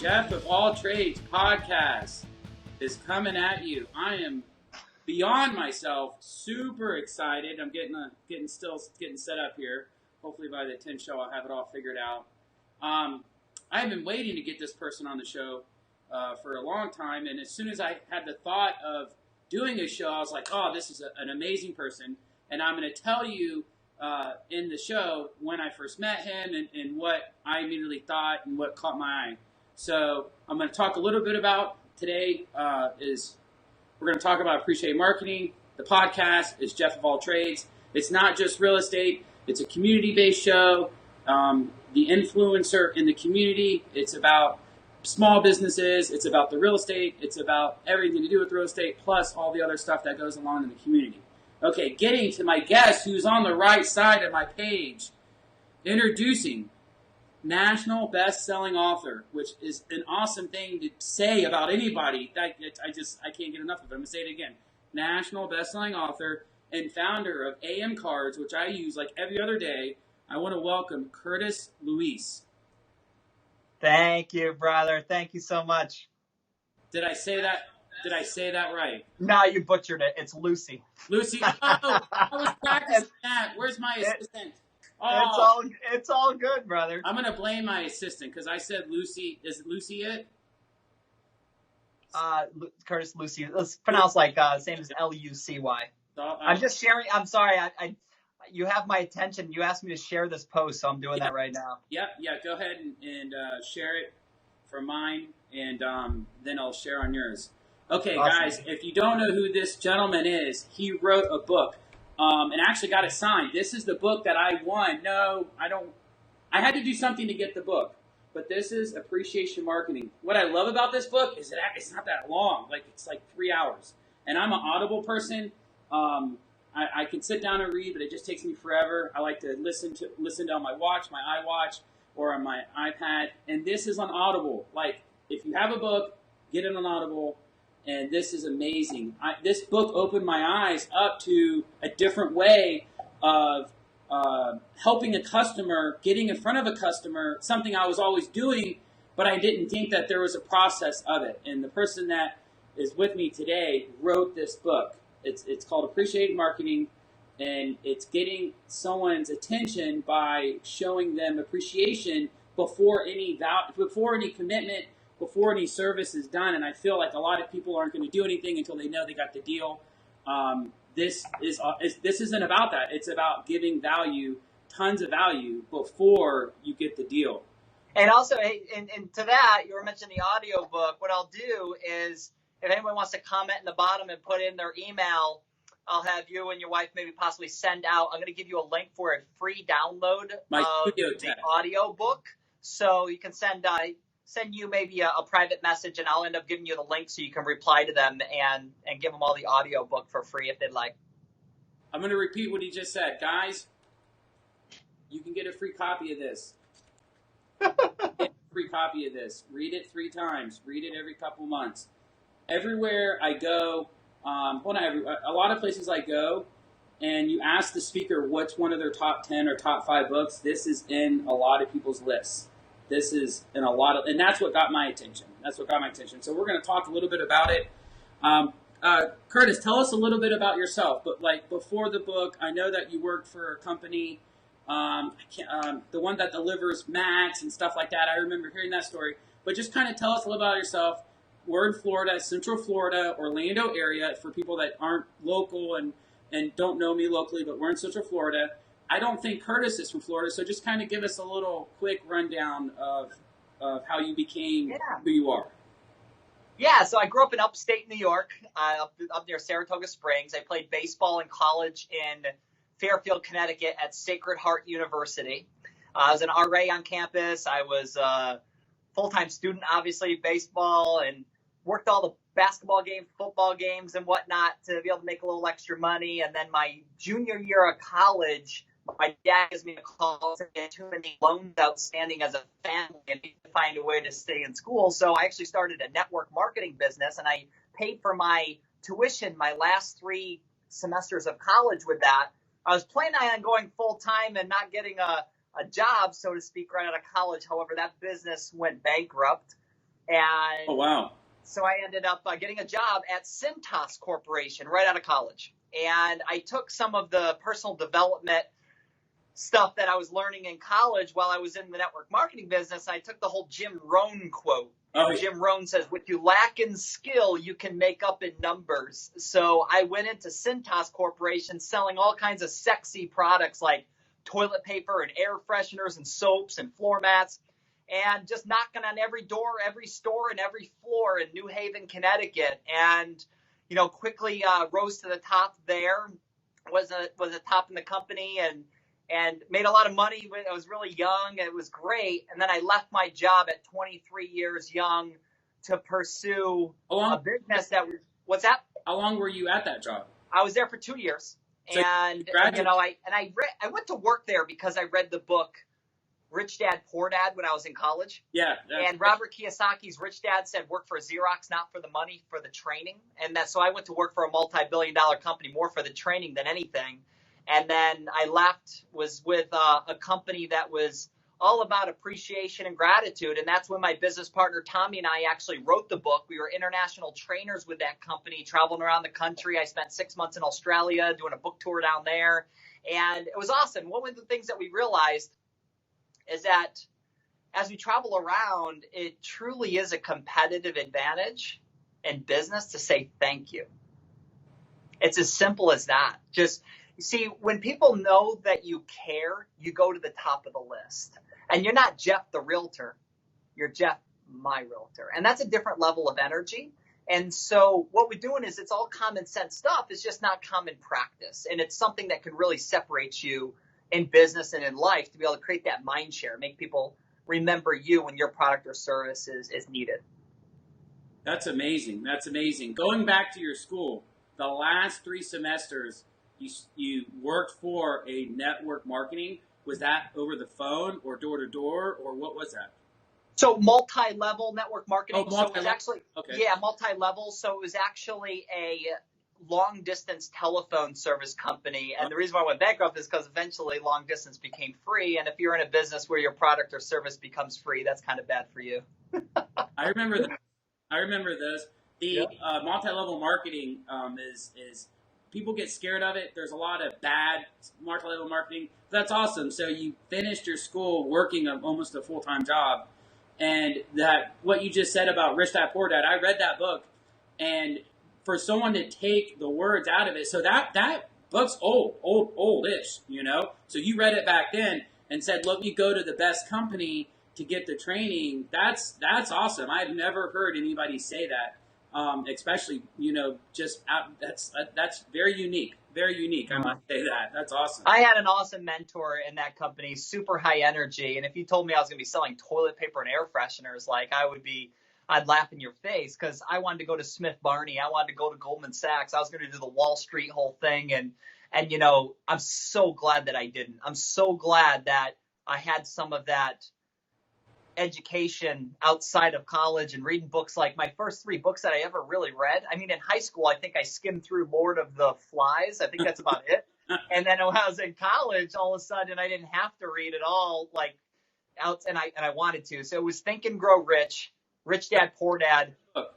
Jeff of All Trades podcast is coming at you. I am beyond myself, super excited. I'm getting set up here. Hopefully by the 10th show I'll have it all figured out. I've been waiting to get this person on the show for a long time, and as soon as I had the thought of doing a show, I was like, oh, this is an amazing person, and I'm going to tell you in the show when I first met him and what I immediately thought and what caught my eye. So I'm going to talk a little bit about today we're going to talk about Appreciate Marketing. The podcast is Jeff of All Trades. It's not just real estate. It's a community-based show. The influencer in the community. It's about small businesses. It's about the real estate. It's about everything to do with real estate, plus all the other stuff that goes along in the community. Okay, getting to my guest who's on the right side of my page. Introducing national best-selling author, which is an awesome thing to say about anybody. I can't get enough of it. I'm going to say it again. National best-selling author and founder of AM Cards, which I use like every other day. I want to welcome Curtis Lewsey. Thank you, brother. Thank you so much. Did I say that right? No, you butchered it. It's Lewsey. Lewsey. Oh, I was practicing that. Where's my assistant? Oh, it's all good, brother. I'm gonna blame my assistant because I said Lewsey. Is Lewsey it? Curtis Lewsey. It's pronounced like same as Lucy. I'm just sharing. I'm sorry. You have my attention. You asked me to share this post, so I'm doing that right now. Yeah. Go ahead and share it for mine, and then I'll share on yours. Okay, awesome. Guys. If you don't know who this gentleman is, he wrote a book. And actually got it signed. This is the book that I won. No, I don't. I had to do something to get the book. But this is Appreciation Marketing. What I love about this book is that it's not that long. It's like 3 hours. And I'm an Audible person. I can sit down and read, but it just takes me forever. I like to listen to on my watch, my iWatch, or on my iPad. And this is on Audible. If you have a book, get it on Audible. And this is amazing. This book opened my eyes up to a different way of helping a customer, getting in front of a customer, something I was always doing, but I didn't think that there was a process of it. And the person that is with me today wrote this book. It's called Appreciate Marketing, and it's getting someone's attention by showing them appreciation before any commitment, before any service is done. And I feel like a lot of people aren't going to do anything until they know they got the deal. This isn't about that. It's about giving value, tons of value, before you get the deal. And also, and to that, you were mentioning the audio book. What I'll do is, if anyone wants to comment in the bottom and put in their email, I'll have you and your wife maybe possibly send out. I'm going to give you a link for a free download of the audio book. So you can send you maybe a private message, and I'll end up giving you the link so you can reply to them and give them all the audio book for free if they'd like. I'm going to repeat what he just said. Guys, you can get a free copy of this. Read it 3 times. Read it every couple months. Everywhere I go, a lot of places I go, and you ask the speaker what's one of their top 10 or top 5 books, this is in a lot of people's lists. This is in a lot of, and that's what got my attention. So we're going to talk a little bit about it. Curtis, tell us a little bit about yourself. But before the book, I know that you worked for a company, the one that delivers mats and stuff like that. I remember hearing that story. But just kind of tell us a little about yourself. We're in Florida, Central Florida, Orlando area, for people that aren't local and don't know me locally, but we're in Central Florida. I don't think Curtis is from Florida, so just kind of give us a little quick rundown of how you became who you are. Yeah, so I grew up in upstate New York, up near Saratoga Springs. I played baseball in college in Fairfield, Connecticut at Sacred Heart University. I was an RA on campus. I was a full-time student, obviously, baseball, and worked all the basketball games, football games, and whatnot to be able to make a little extra money. And then my junior year of college, my dad gives me a call to get too many loans outstanding as a family and need to find a way to stay in school. So I actually started a network marketing business, and I paid for my tuition my last 3 semesters of college with that. I was planning on going full time and not getting a job, so to speak, right out of college. However, that business went bankrupt. And Oh, wow. so I ended up getting a job at Cintas Corporation right out of college. And I took some of the personal development stuff that I was learning in college while I was in the network marketing business. I took the whole Jim Rohn quote. Oh, Jim Rohn says, what you lack in skill, you can make up in numbers. So I went into Cintas Corporation selling all kinds of sexy products like toilet paper and air fresheners and soaps and floor mats, and just knocking on every door, every store, and every floor in New Haven, Connecticut. And, quickly rose to the top there, was a top in the company, and made a lot of money when I was really young. It was great. And then I left my job at 23 years young to pursue a business that was, what's that? How long were you at that job? I was there for 2 years. So I went to work there because I read the book Rich Dad, Poor Dad when I was in college. Yeah. And Robert Kiyosaki's Rich Dad said, work for Xerox, not for the money, for the training. And so I went to work for a multi-billion-dollar company more for the training than anything. And then I left, was with a company that was all about appreciation and gratitude. And that's when my business partner, Tommy, and I actually wrote the book. We were international trainers with that company, traveling around the country. I spent 6 months in Australia doing a book tour down there. And it was awesome. One of the things that we realized is that as we travel around, it truly is a competitive advantage in business to say thank you. It's as simple as that. Just, you see, when people know that you care, you go to the top of the list. And you're not Jeff the realtor. You're Jeff, my realtor. And that's a different level of energy. And so what we're doing is it's all common sense stuff. It's just not common practice. And it's something that can really separate you in business and in life to be able to create that mind share, make people remember you when your product or service is needed. That's amazing. That's amazing. Going back to your school, the last 3 semesters, you worked for a network marketing. Was that over the phone or door to door, or what was that? So multi-level network marketing. Oh, multi-level. So it was actually, okay. Yeah, multi-level. So it was actually a long distance telephone service company. And the reason why I went bankrupt is because eventually long distance became free. And if you're in a business where your product or service becomes free, that's kind of bad for you. I remember those. The multi-level marketing is people get scared of it. There's a lot of bad multi-level marketing. That's awesome. So you finished your school working almost a full-time job. And that what you just said about Rich Dad Poor Dad, I read that book, and for someone to take the words out of it, so that book's old-ish, So you read it back then and said, "Let me go to the best company to get the training." That's awesome. I've never heard anybody say that, especially that's very unique. Very unique. I must say that. That's awesome. I had an awesome mentor in that company, super high energy. And if you told me I was going to be selling toilet paper and air fresheners, I'd laugh in your face because I wanted to go to Smith Barney. I wanted to go to Goldman Sachs. I was going to do the Wall Street whole thing. And I'm so glad that I didn't. I'm so glad that I had some of that education outside of college and reading books. Like my first 3 books that I ever really read. I mean, in high school, I think I skimmed through Lord of the Flies. I think that's about it. And then when I was in college, all of a sudden I didn't have to read it all and I wanted to. So it was Think and Grow Rich, Rich Dad, Poor Dad.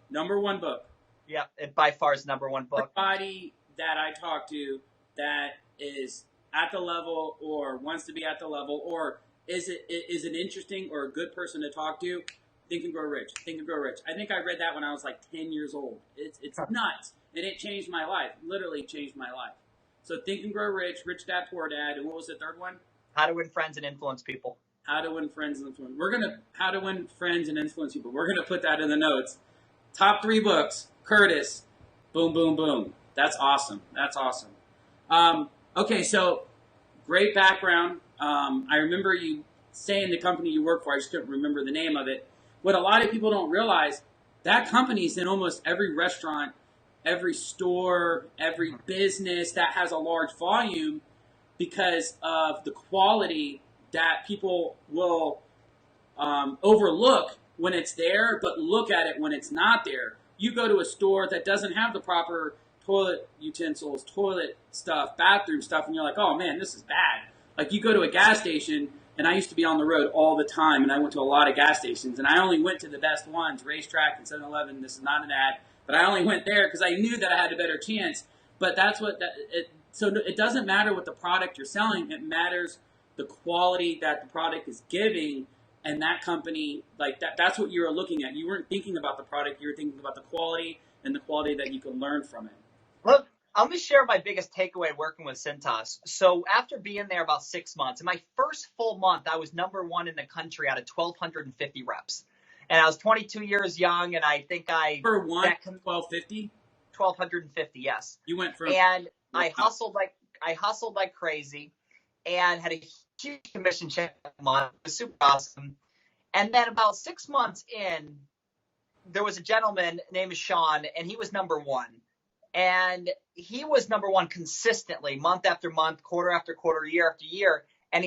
Number 1 book. Yeah, it by far is number 1 book. Everybody that I talk to that is at the level or wants to be at the level or is an interesting or a good person to talk to, Think and Grow Rich. Think and Grow Rich. I think I read that when I was like 10 years old. It's nuts. And it changed my life. Literally changed my life. So Think and Grow Rich, Rich Dad, Poor Dad, and what was the third one? How to Win Friends and Influence People. How to Win Friends and Influence. How to Win Friends and Influence People. We're gonna put that in the notes. Top 3 books. Curtis. Boom, boom, boom. That's awesome. That's awesome. Okay, so great background. I remember you saying the company you work for. I just couldn't remember the name of it. What a lot of people don't realize, that company's in almost every restaurant, every store, every business that has a large volume because of the quality that people will overlook when it's there, but look at it when it's not there. You go to a store that doesn't have the proper toilet utensils, toilet stuff, bathroom stuff, and you're like, oh man, this is bad. Like you go to a gas station And I used to be on the road all the time, and I went to a lot of gas stations, and I only went to the best ones, Racetrack and 7-Eleven. This is not an ad, but I only went there because I knew that I had a better chance. But that's what so it doesn't matter what the product you're selling. It matters the quality that the product is giving, and that company, like that's what you were looking at. You weren't thinking about the product. You were thinking about the quality and the quality that you can learn from it. Look, I'm going to share my biggest takeaway working with Cintas. So after being there about 6 months, in my first full month, I was #1 in the country out of 1,250 reps. And I was 22 years young, and I think For one, 1,250? 1,250, yes. You went from... And I hustled like crazy and had a huge commission check that month. It was super awesome. And then about 6 months in, there was a gentleman named Sean, and he was #1. And he was #1 consistently, month after month, quarter after quarter, year after year. And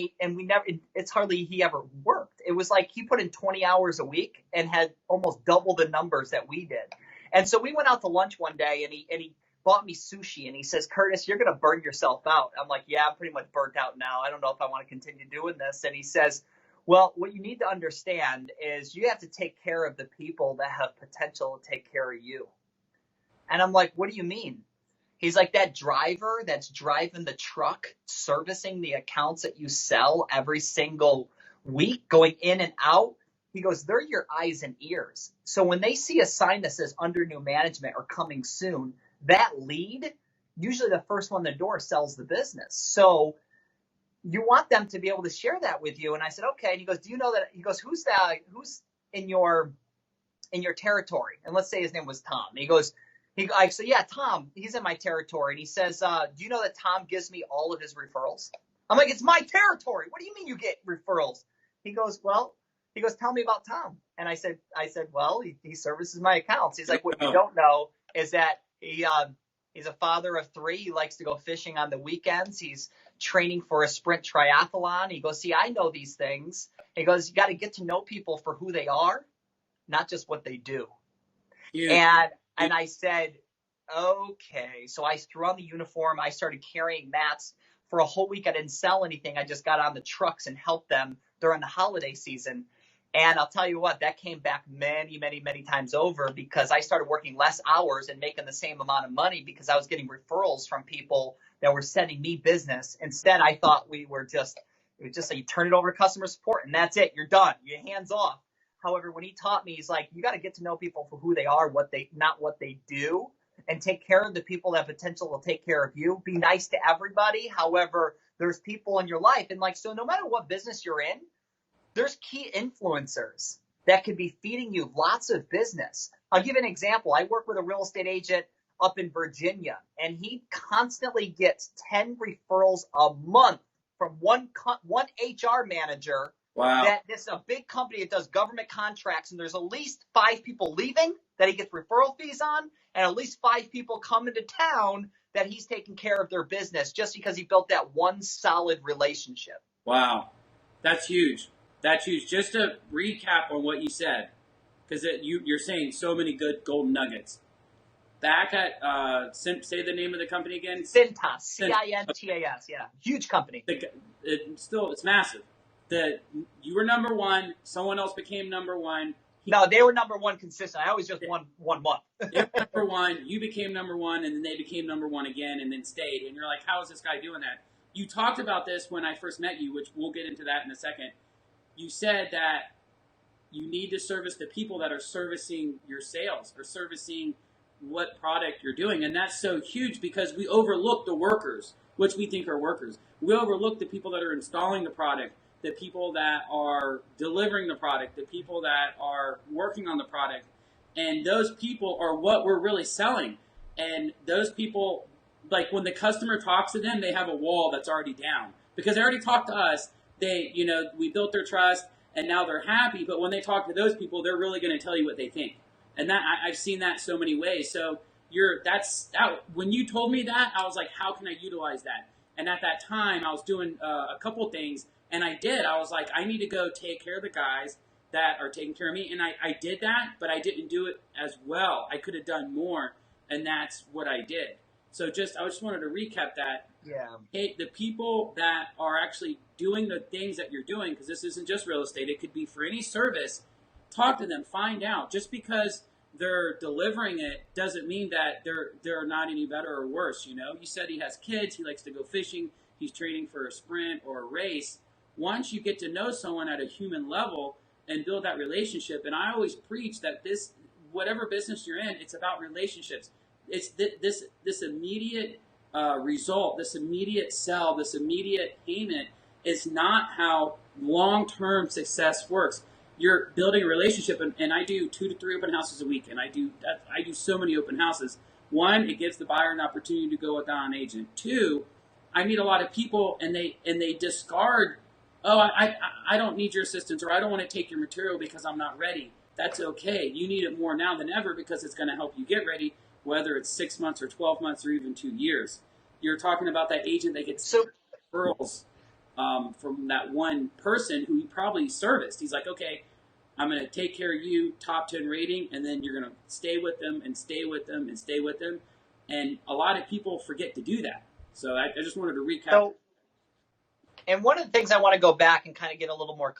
it's hardly he ever worked. It was like he put in 20 hours a week and had almost double the numbers that we did. And so we went out to lunch one day, and he bought me sushi, and he says, "Curtis, you're going to burn yourself out." I'm like, "Yeah, I'm pretty much burnt out now. I don't know if I want to continue doing this." And he says, "Well, what you need to understand is you have to take care of the people that have potential to take care of you." And I'm like, "What do you mean?" He's like, "That driver that's driving the truck, servicing the accounts that you sell every single week, going in and out." He goes, "They're your eyes and ears. So when they see a sign that says under new management or coming soon, that lead, usually the first one in the door sells the business. So you want them to be able to share that with you." And I said, "Okay." And he goes, "Do you know that?" He goes, "Who's in your territory?" And let's say his name was Tom. And he goes, I said, "Yeah, Tom, he's in my territory." And he says, "Do you know that Tom gives me all of his referrals?" I'm like, "It's my territory. What do you mean you get referrals?" He goes, "Tell me about Tom." And I said, "Well, he services my accounts." He's like, "What you don't know is that he's a father of 3. He likes to go fishing on the weekends. He's training for a sprint triathlon." He goes, "See, I know these things." He goes, "You got to get to know people for who they are, not just what they do." Yeah. And I said, "Okay." So I threw on the uniform. I started carrying mats. For a whole week, I didn't sell anything. I just got on the trucks and helped them during the holiday season. And I'll tell you what, that came back many, many, many times over because I started working less hours and making the same amount of money because I was getting referrals from people that were sending me business. Instead, I thought it was just like you turn it over to customer support and that's it. You're done. You're hands off. However, when he taught me, he's like, you got to get to know people for who they are, not what they do, and take care of the people that have potential will take care of you. Be nice to everybody. However, there's people in your life. And so no matter what business you're in, there's key influencers that could be feeding you lots of business. I'll give you an example. I work with a real estate agent up in Virginia, and he constantly gets 10 referrals a month from one HR manager. Wow. That this is a big company that does government contracts, and there's at least 5 people leaving that he gets referral fees on, and at least 5 people come into town that he's taking care of their business just because he built that one solid relationship. Say That's huge. Just to recap on what you said, because you're saying so many good golden nuggets. Back at, say the name of the company again? Cintas, C-I-N-T-A-S, yeah. Huge company. It's massive. You were #1, someone else became #1. No, they were #1 consistent. I always just won 1 month. They were #1, you became #1, and then they became #1 again and then stayed. And you're like, how is this guy doing that? You talked about this when I first met you, which we'll get into that in a second. You said that you need to service the people that are servicing your sales or servicing what product you're doing. And that's so huge because we overlook the workers, which we think are workers. We overlook the people that are installing the product, the people that are delivering the product, the people that are working on the product. And those people are what we're really selling. And those people, like when the customer talks to them, they have a wall that's already down because they already talked to us. We built their trust and now they're happy. But when they talk to those people, they're really going to tell you what they think. And that I've seen that so many ways. So when you told me that, I was like, how can I utilize that? And at that time, I was doing a couple things, and I did. I was like, I need to go take care of the guys that are taking care of me. And I did that, but I didn't do it as well. I could have done more, and that's what I did. So I just wanted to recap that. Yeah. Hey, the people that are actually doing the things that you're doing, because this isn't just real estate, it could be for any service, talk to them, find out. Just because they're delivering it doesn't mean that they're not any better or worse. You said he has kids, he likes to go fishing, he's training for a sprint or a race. Once you get to know someone at a human level and build that relationship, and I always preach that whatever business you're in, it's about relationships. It's this immediate result, this immediate sell, this immediate payment is not how long-term success works. You're building a relationship, and I do 2 to 3 open houses a week, and I do so many open houses. One, it gives the buyer an opportunity to go without an agent. 2, I meet a lot of people, and they discard, oh, I don't need your assistance, or I don't want to take your material because I'm not ready. That's okay. You need it more now than ever because it's going to help you get ready, whether it's 6 months or 12 months or even 2 years. You're talking about that agent that gets referrals from that one person who he probably serviced. He's like, okay, I'm going to take care of you, top 10 rating, and then you're going to stay with them and stay with them and stay with them. And a lot of people forget to do that. So I just wanted to recap. And one of the things I want to go back and kind of give a little more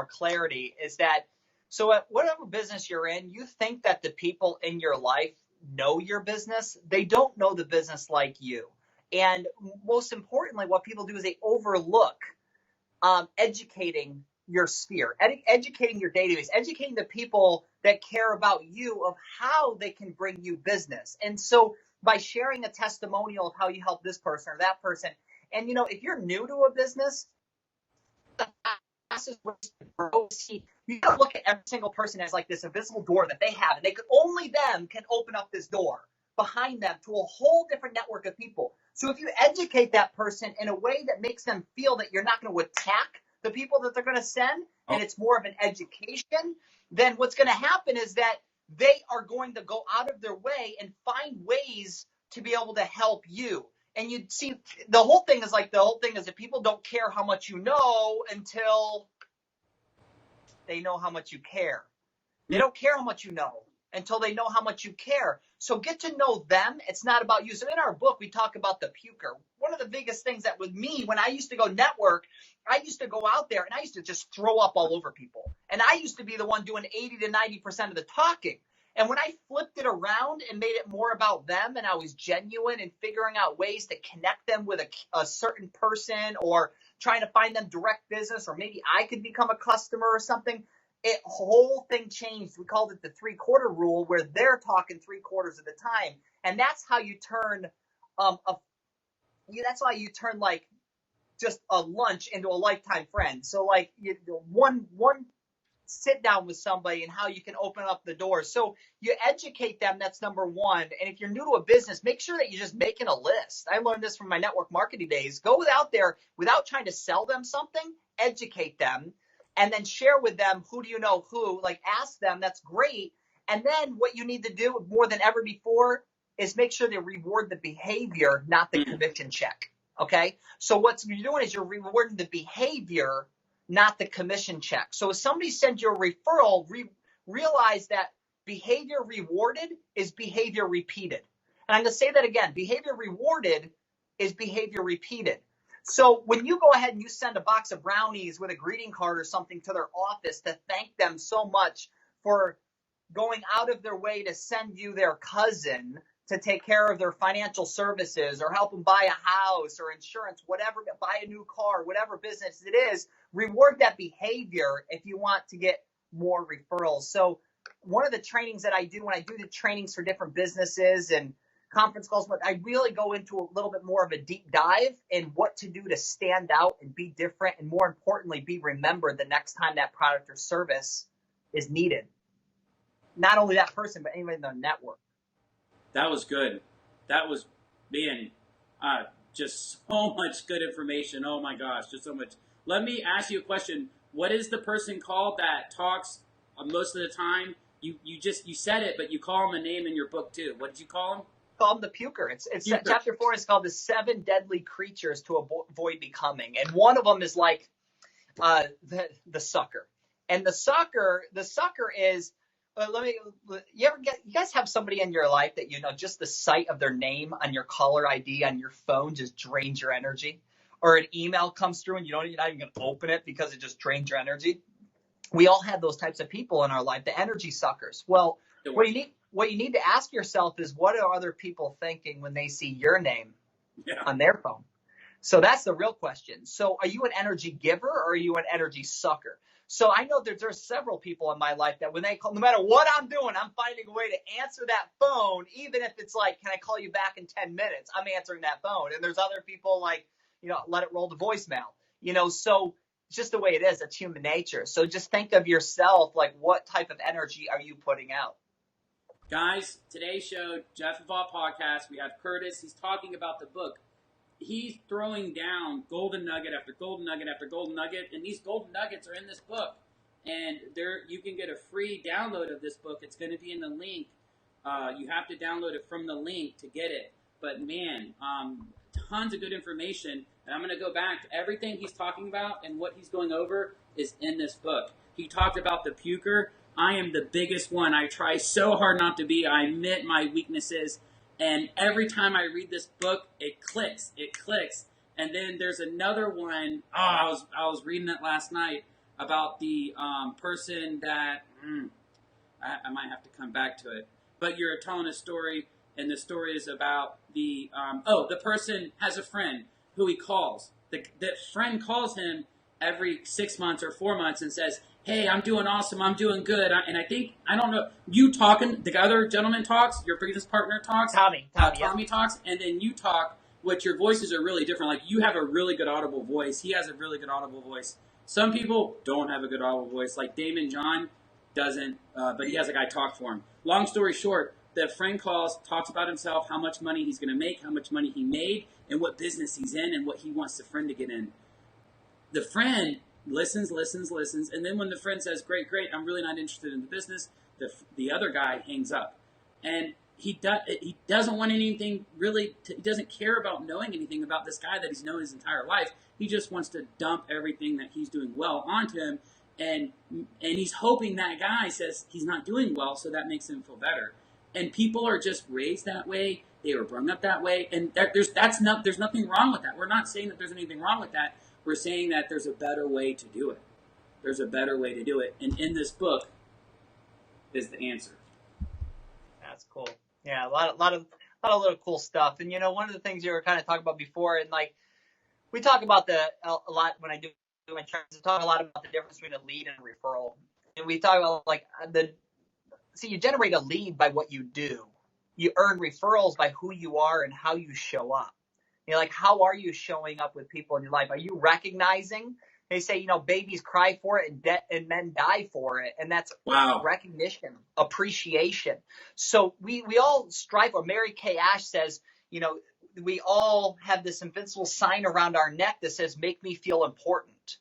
clarity is that, so at whatever business you're in, you think that the people in your life know your business. They don't know the business like you. And most importantly, what people do is they overlook educating your sphere, educating your database, educating the people that care about you of how they can bring you business. And so by sharing a testimonial of how you help this person or that person, and if you're new to a business, you gotta look at every single person as like this invisible door that they have, and only them can open up this door behind them to a whole different network of people. So if you educate that person in a way that makes them feel that you're not going to attack the people that they're going to send, and it's more of an education, then what's going to happen is that they are going to go out of their way and find ways to be able to help you. And you see, the whole thing is that people don't care how much you know until they know how much you care. They don't care how much you know until they know how much you care. So get to know them. It's not about you. So in our book, we talk about the puker. One of the biggest things that with me, when I used to go network, I used to go out there and I used to just throw up all over people. And I used to be the one doing 80 to 90% of the talking. And when I flipped it around and made it more about them, and I was genuine in figuring out ways to connect them with a certain person, or trying to find them direct business, or maybe I could become a customer or something, whole thing changed. We called it the 3/4 rule, where they're talking 3/4 of the time. And that's how you turn that's why you turn like just a lunch into a lifetime friend. So like one sit down with somebody and how you can open up the door. So you educate them. That's number one. And if you're new to a business, make sure that you're just making a list. I learned this from my network marketing days. Go out there without trying to sell them something, educate them, and then share with them who do you know who, like ask them. That's great. And then what you need to do more than ever before is make sure they reward the behavior, not the commission check. Okay. So what you're doing is you're rewarding the behavior, not the commission check. So if somebody sends you a referral, realize that behavior rewarded is behavior repeated. And I'm going to say that again. Behavior rewarded is behavior repeated. So when you go ahead and you send a box of brownies with a greeting card or something to their office to thank them so much for going out of their way to send you their cousin to take care of their financial services or help them buy a house or insurance, whatever, buy a new car, whatever business it is, reward that behavior if you want to get more referrals. So one of the trainings that I do when I do the trainings for different businesses and conference calls, but I really go into a little bit more of a deep dive in what to do to stand out and be different, and more importantly, be remembered the next time that product or service is needed. Not only that person, but anybody in the network. That was good. That was, man, just so much good information. Oh my gosh, just so much. Let me ask you a question. What is the person called that talks most of the time? You said it, but you call him a name in your book too. What did you call him? Call him the puker. It's puker. Chapter 4 is called the 7 deadly creatures to avoid becoming, and one of them is like the sucker. And the sucker is you guys have somebody in your life that, just the sight of their name on your caller ID on your phone just drains your energy? Or an email comes through and you're not even going to open it because it just drains your energy? We all have those types of people in our life, the energy suckers. Well, what you need to ask yourself is, what are other people thinking when they see your name on their phone? So that's the real question. So are you an energy giver or are you an energy sucker? So I know that there's several people in my life that when they call, no matter what I'm doing, I'm finding a way to answer that phone, even if it's like, can I call you back in 10 minutes? I'm answering that phone. And there's other people like, let it roll to voicemail, so it's just the way it is. It's human nature. So just think of yourself, like, what type of energy are you putting out? Guys, today's show, Jeff Evolve Podcast, we have Curtis. He's talking about the book. He's throwing down golden nugget after golden nugget after golden nugget, and these golden nuggets are in this book. And you can get a free download of this book. It's going to be in the link. You have to download it from the link to get it. But man, tons of good information. And I'm going to go back to everything he's talking about, and what he's going over is in this book. He talked about the puker. I am the biggest one. I try so hard not to be. I admit my weaknesses. And every time I read this book, it clicks. It clicks. And then there's another one. I was reading it last night about the person that I might have to come back to it. But you're telling a story, and the story is about the person has a friend who he calls. The friend calls him every 6 months or 4 months and says, "Hey, I'm doing awesome. I'm doing good." And I don't know, you talking, the other gentleman talks, your business partner talks, Tommy talks, and then you talk, which your voices are really different. Like, you have a really good audible voice. He has a really good audible voice. Some people don't have a good audible voice. Like Damon John doesn't, but he has a guy talk for him. Long story short, the friend calls, talks about himself, how much money he's going to make, how much money he made, and what business he's in, and what he wants the friend to get in. The friend listens, and then when the friend says, great, I'm really not interested in the business, the other guy hangs up. And he doesn't want anything really, he doesn't care about knowing anything about this guy that he's known his entire life. He just wants to dump everything that he's doing well onto him, and he's hoping that guy says he's not doing well, so that makes him feel better. And people are just raised that way. They were brought up that way, and there's nothing wrong with that. We're not saying that there's anything wrong with that. We're saying that there's a better way to do it. There's a better way to do it. And in this book is the answer. That's cool. Yeah, a lot of little cool stuff. And, one of the things you were kind of talking about before, and like, we talk about a lot when I do my trainings, I talk a lot about the difference between a lead and a referral. And we talk about like you generate a lead by what you do. You earn referrals by who you are and how you show up. Like, how are you showing up with people in your life? Are you recognizing? They say, babies cry for it and men die for it. And that's recognition, appreciation. So we all strive for. Mary Kay Ash says, we all have this invincible sign around our neck that says, make me feel important.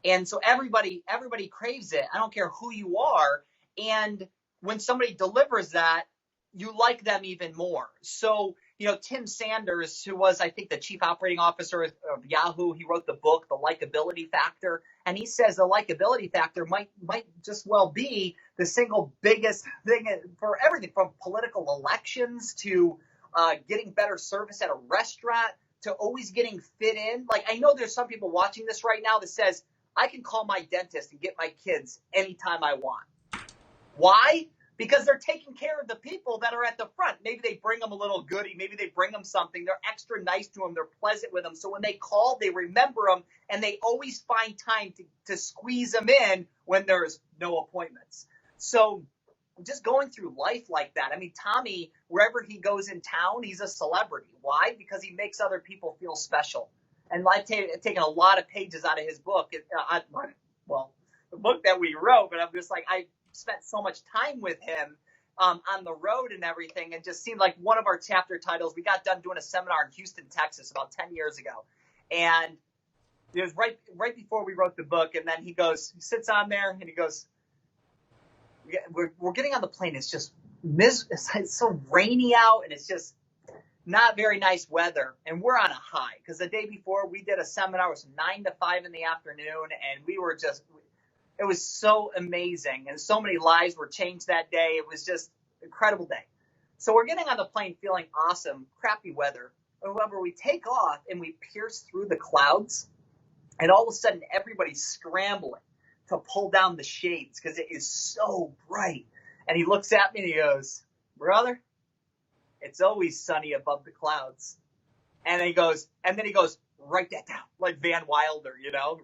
And so everybody craves it. I don't care who you are. And when somebody delivers that, you like them even more. So, Tim Sanders, who was, I think, the chief operating officer of Yahoo, he wrote the book, The Likability Factor. And he says the likability factor might just well be the single biggest thing for everything, from political elections to getting better service at a restaurant to always getting fit in. Like, I know there's some people watching this right now that says, I can call my dentist and get my kids anytime I want. Why? Because they're taking care of the people that are at the front. Maybe they bring them a little goodie. Maybe they bring them something. They're extra nice to them. They're pleasant with them. So when they call, they remember them, and they always find time to squeeze them in when there's no appointments. So just going through life like that. I mean, Tommy, wherever he goes in town, he's a celebrity. Why? Because he makes other people feel special. And I've taken a lot of pages out of his book. The book that we wrote, but I'm just like, I spent so much time with him on the road and everything, and just seemed like one of our chapter titles. We got done doing a seminar in Houston, Texas about 10 years ago, and it was right before we wrote the book. And then he sits on there and he goes, we're getting on the plane. It's just it's so rainy out, and it's just not very nice weather, and we're on a high because the day before we did a seminar. It was 9 to 5 in the afternoon, and we were just It was so amazing, and so many lives were changed that day. It was just an incredible day. So we're getting on the plane feeling awesome, crappy weather. However, we take off and we pierce through the clouds, and all of a sudden everybody's scrambling to pull down the shades because it is so bright. And he looks at me and he goes, "Brother, it's always sunny above the clouds." And then he goes, "Write that down," like Van Wilder,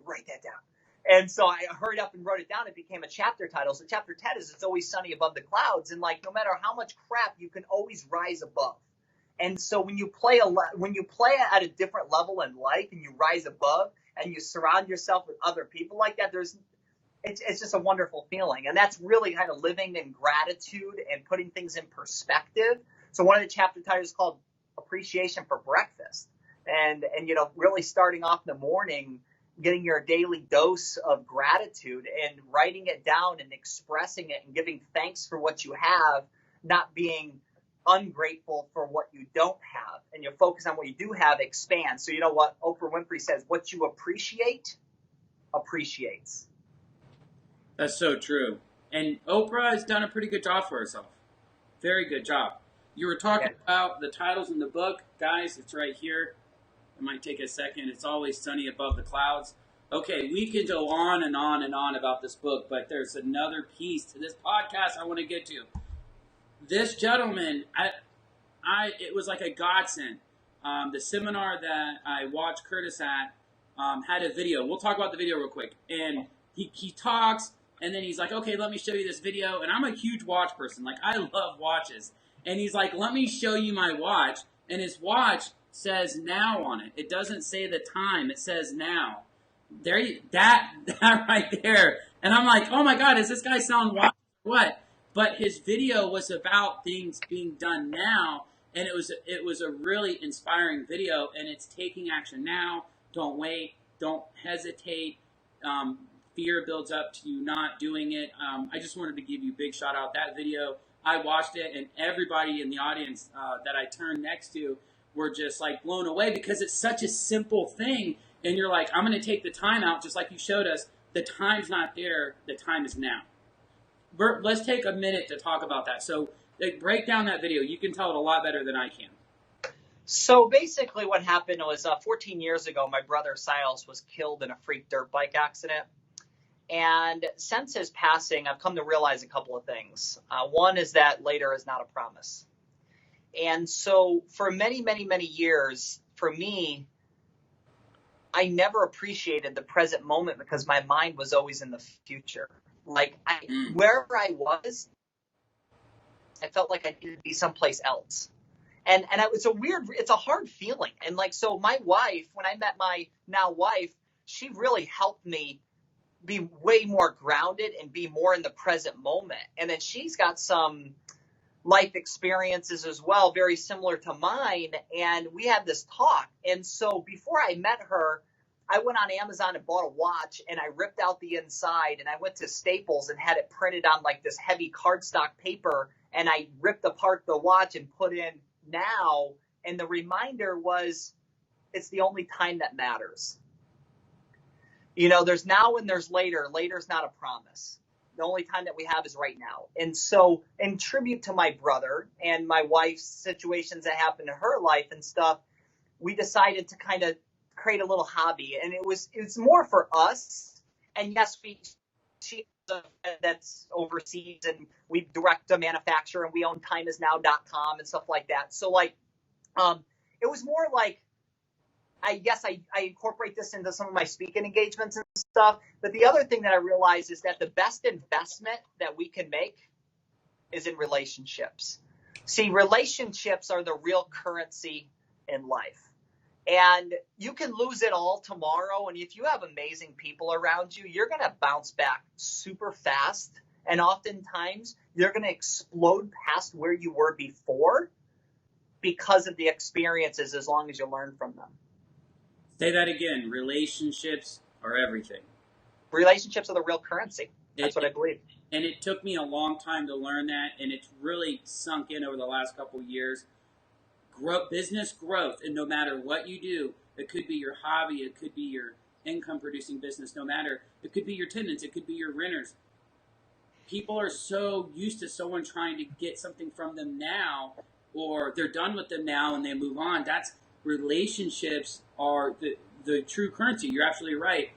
write that down. And so I hurried up and wrote it down. It became a chapter title. So chapter 10 is "It's Always Sunny Above the Clouds." And like, no matter how much crap, you can always rise above. And so when you play at a different level in life and you rise above and you surround yourself with other people like that, it's just a wonderful feeling. And that's really kind of living in gratitude and putting things in perspective. So one of the chapter titles is called Appreciation for Breakfast. And really starting off in the morning, getting your daily dose of gratitude and writing it down and expressing it and giving thanks for what you have, not being ungrateful for what you don't have. And you focus on what you do have, expands. So you know what Oprah Winfrey says, what you appreciate appreciates. That's so true. And Oprah has done a pretty good job for herself. Very good job. You were talking about the titles in the book. Guys, it's right here. It might take a second. It's Always Sunny Above the Clouds. Okay, we could go on and on and on about this book, but there's another piece to this podcast I want to get to. This gentleman, it was like a godsend. The seminar that I watched Curtis at had a video. We'll talk about the video real quick. And he talks, and then he's like, "Okay, let me show you this video." And I'm a huge watch person. Like, I love watches. And he's like, "Let me show you my watch." And his watch says now on it. It doesn't say the time. It says now. That right there. And I'm like, oh my God, is this guy selling watches or what? But his video was about things being done now. And it was a really inspiring video. And it's taking action now. Don't wait. Don't hesitate. Fear builds up to you not doing it. I just wanted to give you a big shout out. That video, I watched it, and everybody in the audience that I turned next to were just like blown away because it's such a simple thing. And you're like, I'm going to take the time out, just like you showed us. The time's not there. The time is now. Bert, let's take a minute to talk about that. So break down that video. You can tell it a lot better than I can. So basically what happened was 14 years ago, my brother Silas was killed in a freak dirt bike accident. And since his passing, I've come to realize a couple of things. One is that later is not a promise. And so for many, many, many years, for me, I never appreciated the present moment because my mind was always in the future. Like wherever I was, I felt like I needed to be someplace else. And it's a hard feeling. And like, so my wife, when I met my now wife, she really helped me be way more grounded and be more in the present moment. And then she's got some life experiences as well, very similar to mine. And we had this talk. And so before I met her, I went on Amazon and bought a watch, and I ripped out the inside, and I went to Staples and had it printed on like this heavy cardstock paper. And I ripped apart the watch and put in now. And the reminder was, it's the only time that matters. There's now and there's later. Later's not a promise. The only time that we have is right now. And so in tribute to my brother and my wife's situations that happened in her life and stuff, we decided to kind of create a little hobby. And it's more for us. And yes, she has a friend that's overseas, and we direct a manufacturer, and we own timeisnow.com and stuff like that. So like, it was more like, I incorporate this into some of my speaking engagements and stuff. But the other thing that I realized is that the best investment that we can make is in relationships. See, relationships are the real currency in life. And you can lose it all tomorrow. And if you have amazing people around you, you're going to bounce back super fast. And oftentimes you're going to explode past where you were before because of the experiences, as long as you learn from them. Say that again. Relationships are everything. Relationships are the real currency. That's what I believe. And it took me a long time to learn that, and it's really sunk in over the last couple of years. Business growth, and no matter what you do, it could be your hobby, it could be your income producing business, no matter. It could be your tenants, it could be your renters. People are so used to someone trying to get something from them now, or they're done with them now and they move on. That's relationships are the true currency. You're absolutely right.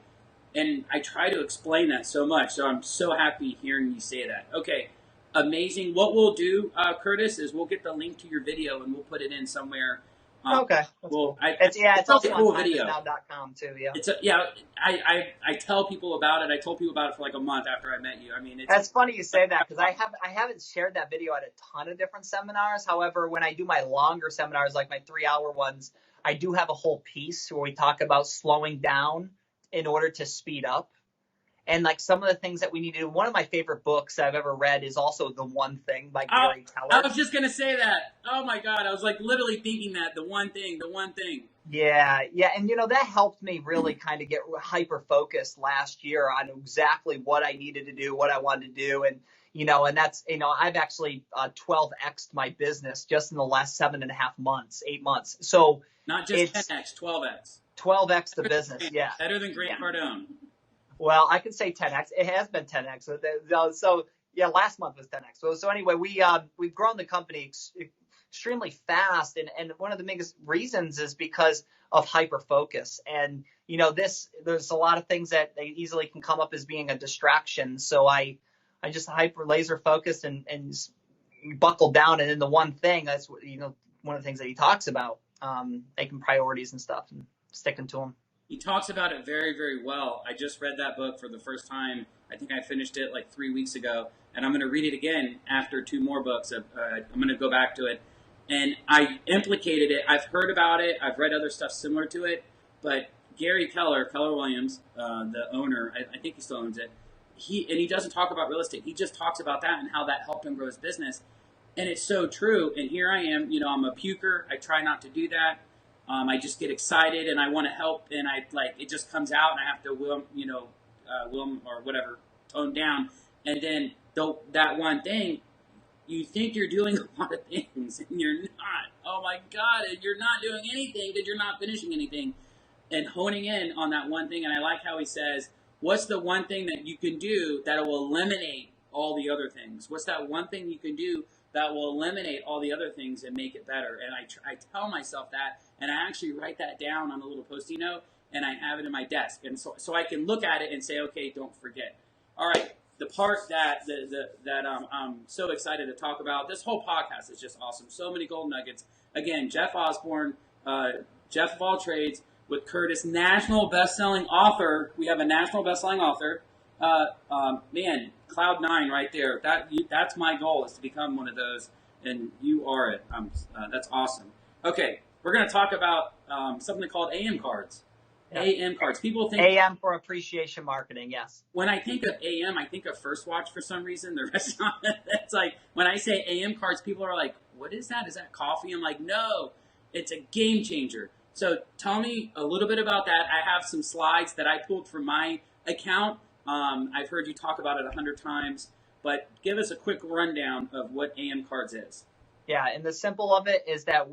And I try to explain that so much. So I'm so happy hearing you say that. Okay, amazing. What we'll do, Curtis, is we'll get the link to your video and we'll put it in somewhere. Okay. Well, it's also cool on video. timesnow.com too. Yeah. I tell people about it. I told people about it for like a month after I met you. I mean, that's funny you say that, because I haven't shared that video at a ton of different seminars. However, when I do my longer seminars, like my 3-hour ones, I do have a whole piece where we talk about slowing down in order to speed up. And like some of the things that we need to do. One of my favorite books I've ever read is also The One Thing by Gary Keller. I was just going to say that. Oh my God. I was like literally thinking that. The one thing. Yeah. And that helped me really kind of get hyper focused last year on exactly what I needed to do, what I wanted to do. And, and that's, I've actually 12x'd my business just in the last 7.5 months, 8 months. So not just 10x, 12x. 12x the business. Yeah. Better than Grant Cardone. Well, I can say 10x. It has been 10x. So yeah, last month was 10x. So anyway, we've grown the company extremely fast, and one of the biggest reasons is because of hyper focus. And there's a lot of things that they easily can come up as being a distraction. So I just hyper laser focused and buckle down, and then the one thing that's one of the things that he talks about, making priorities and stuff and sticking to them. He talks about it very, very well. I just read that book for the first time. I think I finished it like 3 weeks ago, and I'm going to read it again after 2 more books. I'm going to go back to it, and I implicated it. I've heard about it. I've read other stuff similar to it, but Gary Keller Williams, the owner, I think he still owns it. He doesn't talk about real estate. He just talks about that and how that helped him grow his business, and it's so true. And here I am. I'm a puker. I try not to do that. I just get excited and I want to help, and it just comes out, and I have to will or whatever, tone down. And then that one thing, you think you're doing a lot of things and you're not. Oh my God, and you're not doing anything because you're not finishing anything, and honing in on that one thing. And I like how he says, what's the one thing that you can do that will eliminate all the other things? What's that one thing you can do that will eliminate all the other things and make it better? And I tell myself that, and I actually write that down on a little Post-it note, and I have it in my desk, and so I can look at it and say, okay, don't forget. All right, the part that I'm so excited to talk about. This whole podcast is just awesome. So many gold nuggets. Again, Jeff Osborne, Jeff of all trades, with Curtis, national best-selling author. We have a national best-selling author. Man, Cloud 9 right there. That's my goal, is to become one of those, and you are it. That's awesome. Okay, we're going to talk about something called AM cards. Yeah. AM cards. People think AM for appreciation marketing. Yes. When I think of AM, I think of First Watch for some reason. The restaurant. It's like when I say AM cards, people are like, "What is that? Is that coffee?" I'm like, "No, it's a game changer." So tell me a little bit about that. I have some slides that I pulled from my account. I've heard you talk about it 100 times, but give us a quick rundown of what AM cards is. Yeah, and the simple of it is that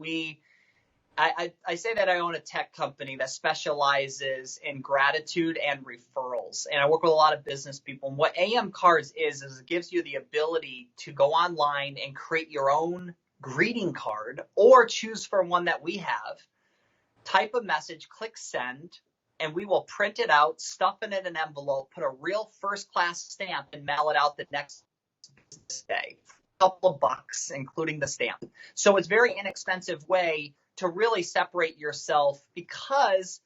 I say that I own a tech company that specializes in gratitude and referrals. And I work with a lot of business people. And what AM cards is it gives you the ability to go online and create your own greeting card, or choose for one that we have, type a message, click send, and we will print it out, stuff it in an envelope, put a real first-class stamp, and mail it out the next day. A couple of bucks, including the stamp. So it's a very inexpensive way to really separate yourself, because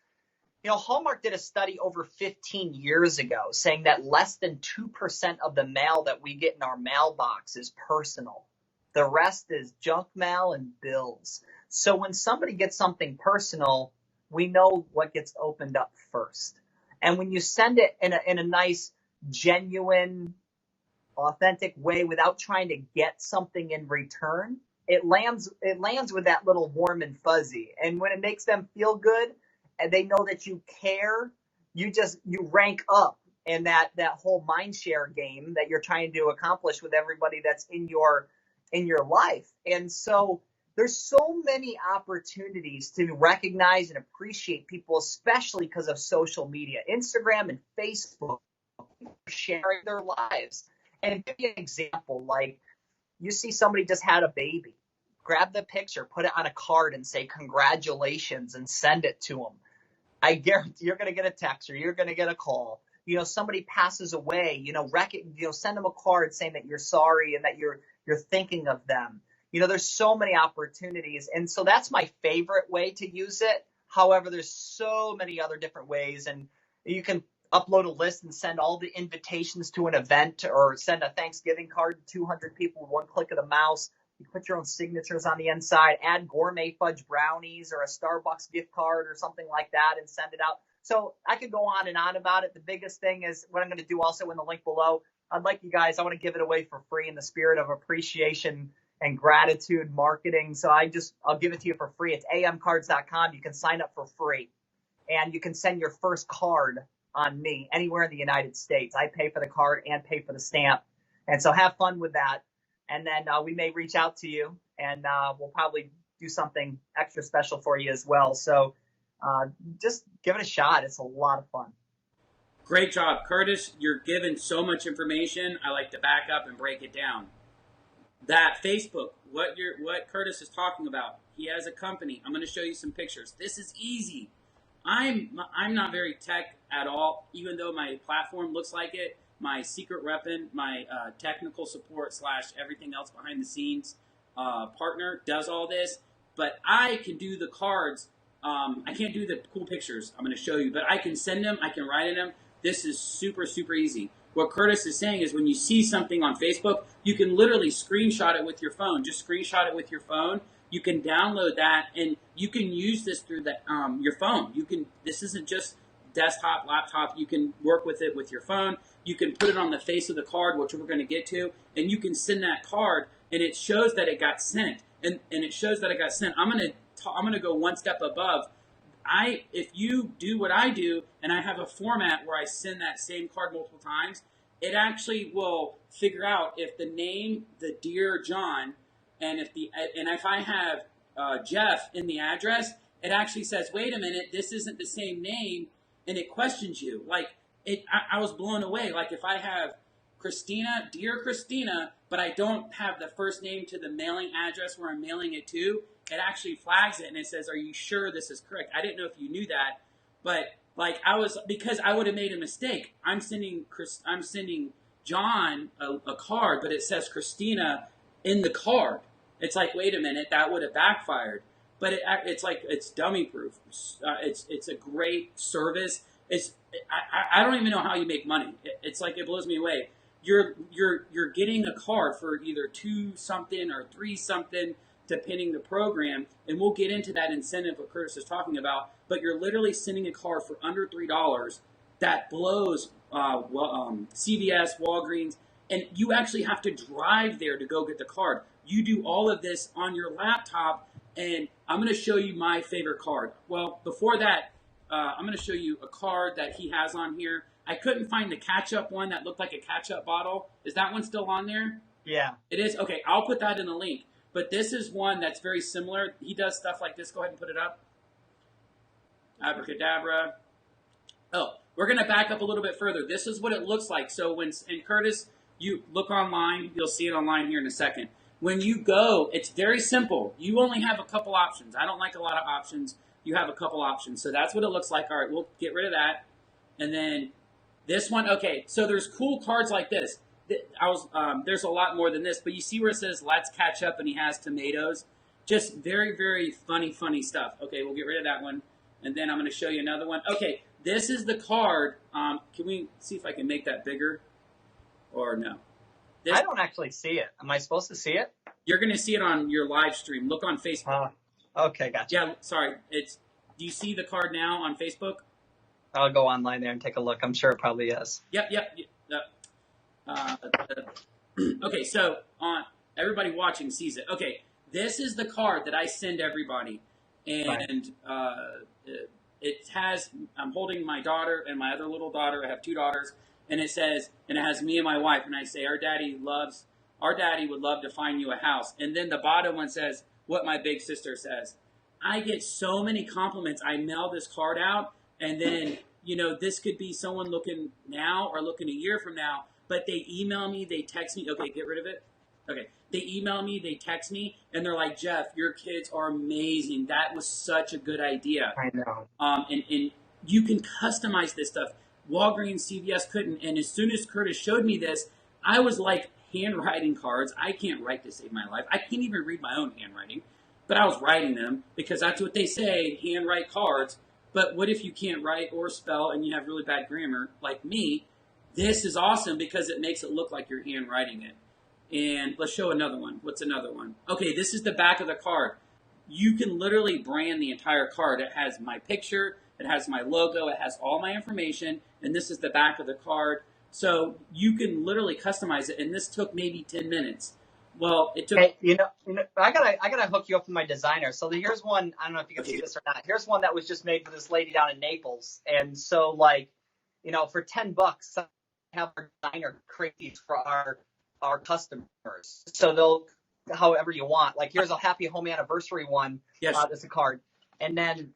Hallmark did a study over 15 years ago saying that less than 2% of the mail that we get in our mailbox is personal. The rest is junk mail and bills. So when somebody gets something personal, we know what gets opened up first. And when you send it in a nice, genuine, authentic way without trying to get something in return, it lands with that little warm and fuzzy. And when it makes them feel good and they know that you care, you rank up in that whole mind share game that you're trying to accomplish with everybody that's in your life. And so there's so many opportunities to recognize and appreciate people, especially because of social media, Instagram and Facebook, sharing their lives. And give you an example, like you see somebody just had a baby, grab the picture, put it on a card and say congratulations and send it to them. I guarantee you're going to get a text or you're going to get a call. Somebody passes away, send them a card saying that you're sorry and that you're thinking of them. There's so many opportunities. And so that's my favorite way to use it. However, there's so many other different ways, and you can upload a list and send all the invitations to an event, or send a Thanksgiving card to 200 people with one click of the mouse. You put your own signatures on the inside, add gourmet fudge brownies or a Starbucks gift card or something like that and send it out. So I could go on and on about it. The biggest thing is what I'm going to do also in the link below. I'd like you guys, I want to give it away for free in the spirit of appreciation and gratitude marketing. So I'll give it to you for free. It's amcards.com. You can sign up for free and you can send your first card on me anywhere in the United States. I pay for the card and pay for the stamp. And so have fun with that. And then we may reach out to you, and we'll probably do something extra special for you as well. So just give it a shot. It's a lot of fun. Great job, Curtis. You're given so much information. I like to back up and break it down. That Facebook, what Curtis is talking about, he has a company. I'm going to show you some pictures. This is easy. I'm not very tech at all, even though my platform looks like it. My secret weapon, my technical support / everything else behind the scenes partner does all this. But I can do the cards. I can't do the cool pictures I'm going to show you, but I can send them. I can write in them. This is super, super easy. What Curtis is saying is when you see something on Facebook, you can literally screenshot it with your phone. Just screenshot it with your phone. You can download that, and you can use this through your phone. This isn't just desktop, laptop. You can work with it with your phone. You can put it on the face of the card, which we're going to get to, and you can send that card, and it shows that it got sent. And it shows that it got sent. I'm going to go one step above. If you do what I do, and I have a format where I send that same card multiple times, it actually will figure out if the name, the Dear John, and if I have Jeff in the address, it actually says, wait a minute, this isn't the same name, and it questions you. Like, I was blown away. Like, if I have Christina, Dear Christina, but I don't have the first name to the mailing address where I'm mailing it to, it actually flags it and it says, are you sure this is correct? I didn't know if you knew that, but because I would have made a mistake. I'm sending John a card, but it says Christina in the card. It's like, wait a minute, that would have backfired. But it's dummy proof. It's a great service. I don't even know how you make money. It's like, it blows me away. You're getting a card for either 2 something or 3 something, depending the program, and we'll get into that incentive what Curtis is talking about. But you're literally sending a card for under $3 that blows CVS, Walgreens, and you actually have to drive there to go get the card. You do all of this on your laptop, and I'm going to show you my favorite card. Well, before that, I'm going to show you a card that he has on here. I couldn't find the ketchup one that looked like a ketchup bottle. Is that one still on there? Yeah. It is? Okay, I'll put that in the link. But this is one that's very similar. He does stuff like this. Go ahead and put it up. Abracadabra. Oh, we're going to back up a little bit further. This is what it looks like. So and Curtis, you look online. You'll see it online here in a second. When you go, it's very simple. You only have a couple options. I don't like a lot of options. You have a couple options. So that's what it looks like. All right, we'll get rid of that. And then this one. Okay, so there's cool cards like this. There's a lot more than this, but you see where it says "Let's catch up," and he has tomatoes. Just very, very funny stuff. Okay, we'll get rid of that one, and then I'm going to show you another one. Okay, this is the card. Can we see if I can make that bigger, or no? I don't actually see it. Am I supposed to see it? You're going to see it on your live stream. Look on Facebook. Okay, gotcha. Yeah, sorry. Do you see the card now on Facebook? I'll go online there and take a look. I'm sure it probably is. Yep. Okay, so everybody watching sees it. Okay, this is the card that I send everybody, and it has. I'm holding my daughter and my other little daughter. I have 2 daughters, and it has me and my wife, and I say, our daddy would love to find you a house. And then the bottom one says, what my big sister says. I get so many compliments. I mail this card out, and then, this could be someone looking now or looking a year from now, but they email me, they text me. Okay, get rid of it. Okay. They email me, they text me, and they're like, Jeff, your kids are amazing. That was such a good idea. I know. And you can customize this stuff. Walgreens, CVS couldn't. And as soon as Curtis showed me this, I was like handwriting cards. I can't write to save my life. I can't even read my own handwriting. But I was writing them because that's what they say, handwrite cards. But what if you can't write or spell and you have really bad grammar like me? This is awesome because it makes it look like you're handwriting it. And let's show another one. What's another one? Okay, this is the back of the card. You can literally brand the entire card. It has my picture, it has my logo, it has all my information, and this is the back of the card. So you can literally customize it, and this took maybe 10 minutes. Well, it took. Hey, I gotta hook you up with my designer. So here's one. I don't know if you can see this or not. Here's one that was just made for this lady down in Naples. And so, for $10, I have our designer create these for our customers. So they'll, however you want. Like here's a happy home anniversary one. Yes. That's a card. And then,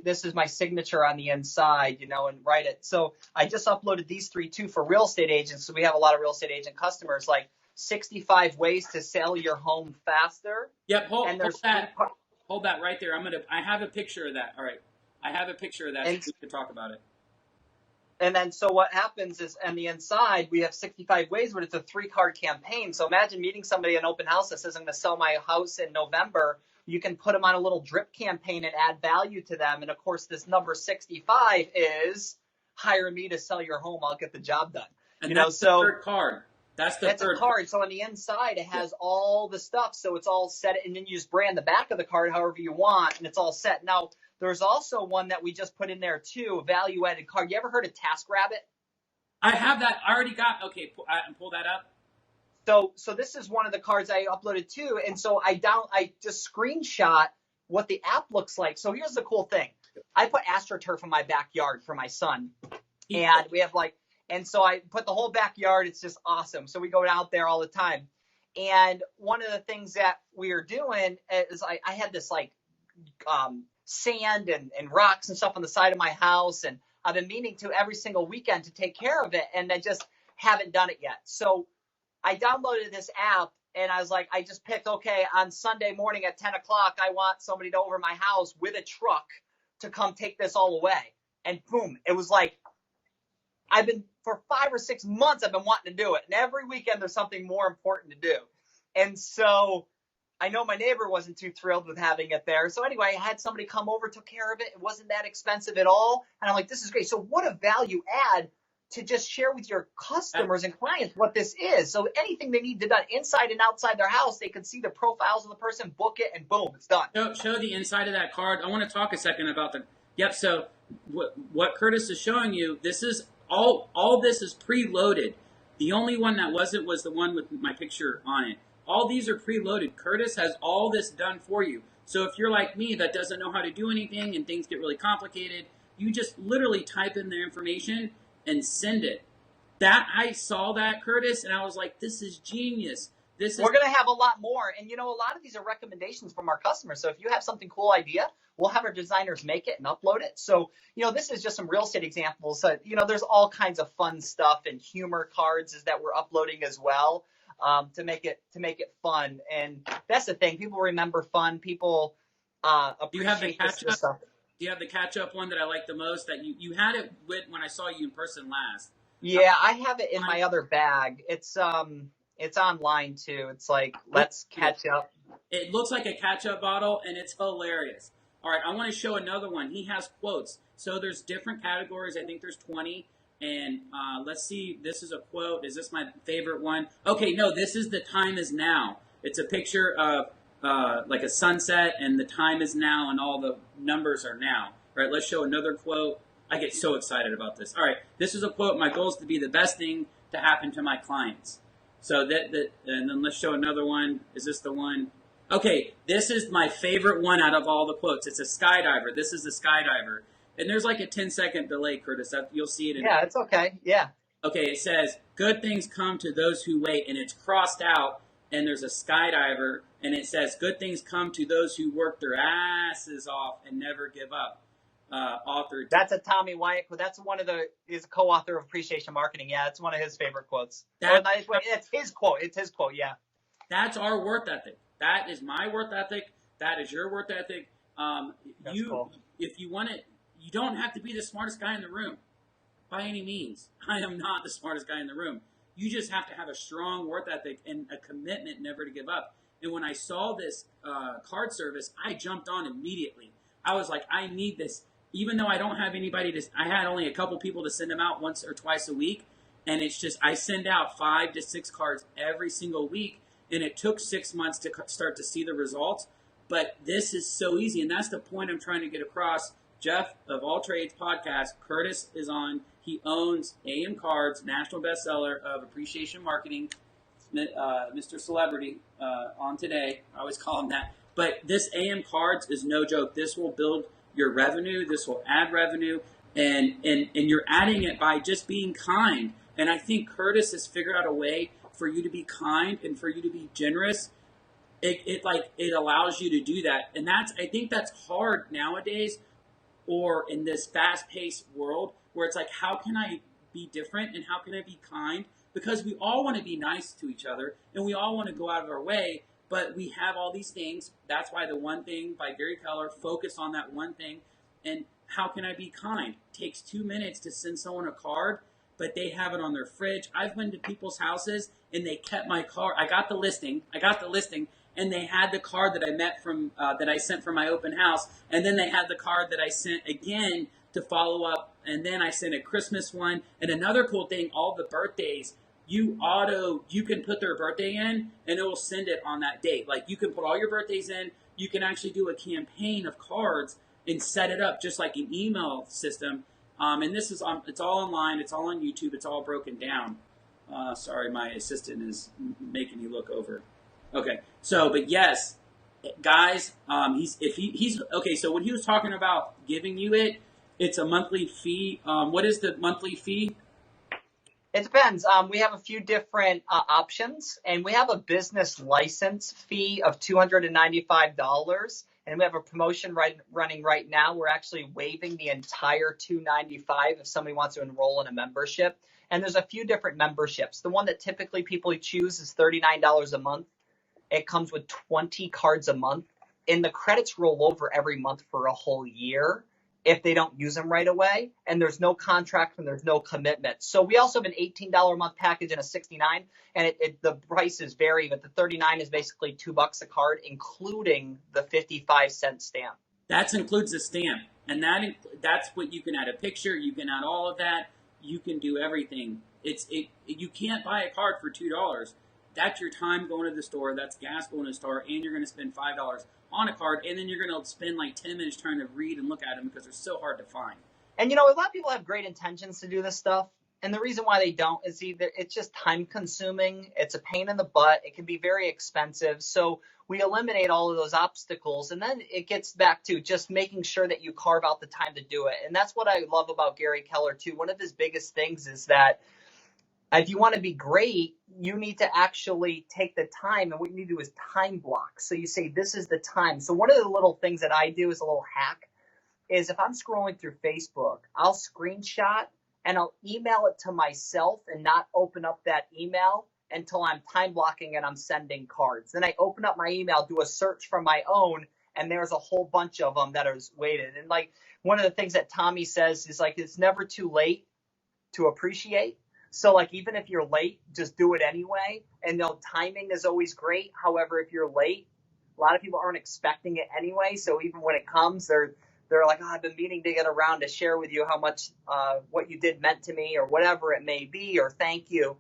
this is my signature on the inside. And write it. So I just uploaded these 3 too for real estate agents. So we have a lot of real estate agent customers. Like 65 ways to sell your home faster. Yep, hold that right there. I have a picture of that. All right. I have a picture of that, so we can talk about it. And then so what happens is on the inside, we have 65 ways, but it's a 3-card campaign. So imagine meeting somebody at an open house that says, I'm going to sell my house in November. You can put them on a little drip campaign and add value to them. And of course, this number 65 is hire me to sell your home. I'll get the job done. And that's the third card. That's a card. So on the inside, it has all the stuff. So it's all set. And then you just brand the back of the card however you want. And it's all set. Now, there's also one that we just put in there too, a value-added card. You ever heard of TaskRabbit? I have that. I already got. Okay, pull that up. So this is one of the cards I uploaded too. And so I just screenshot what the app looks like. So here's the cool thing. I put AstroTurf in my backyard for my son. And we have and so I put the whole backyard. It's just awesome. So we go out there all the time. And one of the things that we are doing is I had this sand and rocks and stuff on the side of my house. And I've been meaning to every single weekend to take care of it. And I just haven't done it yet. So I downloaded this app and I was like, I just picked, okay, on Sunday morning at 10 o'clock, I want somebody to over my house with a truck to come take this all away. And boom, it was like, for 5 or 6 months, I've been wanting to do it. And every weekend there's something more important to do. And so I know my neighbor wasn't too thrilled with having it there. So anyway, I had somebody come over, took care of it. It wasn't that expensive at all. And I'm like, this is great. So what a value add to just share with your customers and clients what this is. So anything they need to done inside and outside their house, they can see the profiles of the person, book it, and boom, it's done. Show the inside of that card. I want to talk a second about Yep, so what Curtis is showing you, this is all this is preloaded. The only one that wasn't was the one with my picture on it. All these are preloaded. Curtis has all this done for you. So if you're like me that doesn't know how to do anything and things get really complicated, you just literally type in their information and send it. I saw that, Curtis, and I was like, this is genius. We're going to have a lot more. And, a lot of these are recommendations from our customers. So if you have something cool idea, we'll have our designers make it and upload it. So, this is just some real estate examples. There's all kinds of fun stuff and humor cards that we're uploading as well to make it fun. And that's the thing. People remember fun. People appreciate this stuff. Do you have the catch-up one that I like the most? That you had it with when I saw you in person last. Yeah, I have it in my other bag. It's online too. It's like, let's catch up. It looks like a catch-up bottle, and it's hilarious. All right, I want to show another one. He has quotes. So there's different categories. I think there's 20. And let's see. This is a quote. Is this my favorite one? Okay, no, this is the time is now. It's a picture of like a sunset, and the time is now, and all the numbers are now. All right, let's show another quote. I get so excited about this. All right, this is a quote. My goal is to be the best thing to happen to my clients. So and then let's show another one. Is this the one? Okay, this is my favorite one out of all the quotes. It's a skydiver. This is a skydiver. And there's like a 10-second delay, Curtis. You'll see it. Yeah, it's okay. Yeah. Okay, it says, good things come to those who wait. And it's crossed out, and there's a skydiver. and it says, "Good things come to those who work their asses off and never give up." Author. That's a Tommy Wyatt quote. That's he's a co-author of Appreciation Marketing. Yeah, it's one of his favorite quotes. It's his quote. It's his quote. Yeah. That's our work ethic. That is my work ethic. That is your work ethic. Cool. If you want it, you don't have to be the smartest guy in the room by any means. I am not the smartest guy in the room. You just have to have a strong work ethic and a commitment never to give up. And when I saw this card service, I jumped on immediately. I was like, I need this. Even though I don't have anybody I had only a couple people to send them out once or twice a week. And it's just, I send out 5 to 6 cards every single week. And it took 6 months to start to see the results. But this is so easy. And that's the point I'm trying to get across. Jeff of All Trades podcast, Curtis is on. He owns AM Cards, national bestseller of Appreciation Marketing, Mr. Celebrity on today. I always call him that. But this AM Cards is no joke. This will build your revenue. This will add revenue. And you're adding it by just being kind. And I think Curtis has figured out a way for you to be kind and for you to be generous. It allows you to do that. And I think that's hard nowadays, or in this fast-paced world where it's like, how can I be different and how can I be kind? Because we all want to be nice to each other and we all want to go out of our way, but we have all these things. That's why the One Thing by Gary Keller, focus on that one thing. And how can I be kind? It takes 2 minutes to send someone a card, but they have it on their fridge. I've been to people's houses and they kept my card. I got the listing, and they had the card that I sent from my open house, and then they had the card that I sent again to follow up, and then I sent a Christmas one. And another cool thing, all the birthdays, you can put their birthday in, and it will send it on that date. Like, you can put all your birthdays in. You can actually do a campaign of cards and set it up just like an email system. And this is it's all online. It's all on YouTube. It's all broken down. Sorry, my assistant is making me look over. Okay, but yes, guys, he's okay. So when he was talking about giving you it's a monthly fee. What is the monthly fee? It depends. We have a few different options, and we have a business license fee of $295, and we have a promotion running right now. We're actually waiving the entire $295 if somebody wants to enroll in a membership. And there's a few different memberships. The one that typically people choose is $39 a month. It comes with 20 cards a month, and the credits roll over every month for a whole year if they don't use them right away, and there's no contract and there's no commitment. So we also have an $18 a month package and a $69, and the prices vary, but the $39 is basically $2 a card, including the 55-cent stamp. That includes the stamp, and that's what you can add a picture, you can add all of that, you can do everything. You can't buy a card for $2. That's your time going to the store, that's gas going to the store, and you're going to spend $5 on a card, and then you're going to spend like 10 minutes trying to read and look at them because they're so hard to find. And a lot of people have great intentions to do this stuff, and the reason why they don't is either it's just time consuming, it's a pain in the butt, it can be very expensive. So we eliminate all of those obstacles, and then it gets back to just making sure that you carve out the time to do it. And that's what I love about Gary Keller too. One of his biggest things is that if you want to be great, you need to actually take the time, and what you need to do is time block. So you say, this is the time. So one of the little things that I do as a little hack is if I'm scrolling through Facebook, I'll screenshot and I'll email it to myself and not open up that email until I'm time blocking and I'm sending cards. Then I open up my email, do a search for my own, and there's a whole bunch of them that are waited. And like one of the things that Tommy says is like, it's never too late to appreciate. So like, even if you're late, just do it anyway. And timing is always great. However, if you're late, a lot of people aren't expecting it anyway. So even when it comes, they're like, I've been meaning to get around to share with you how much what you did meant to me, or whatever it may be, or thank you.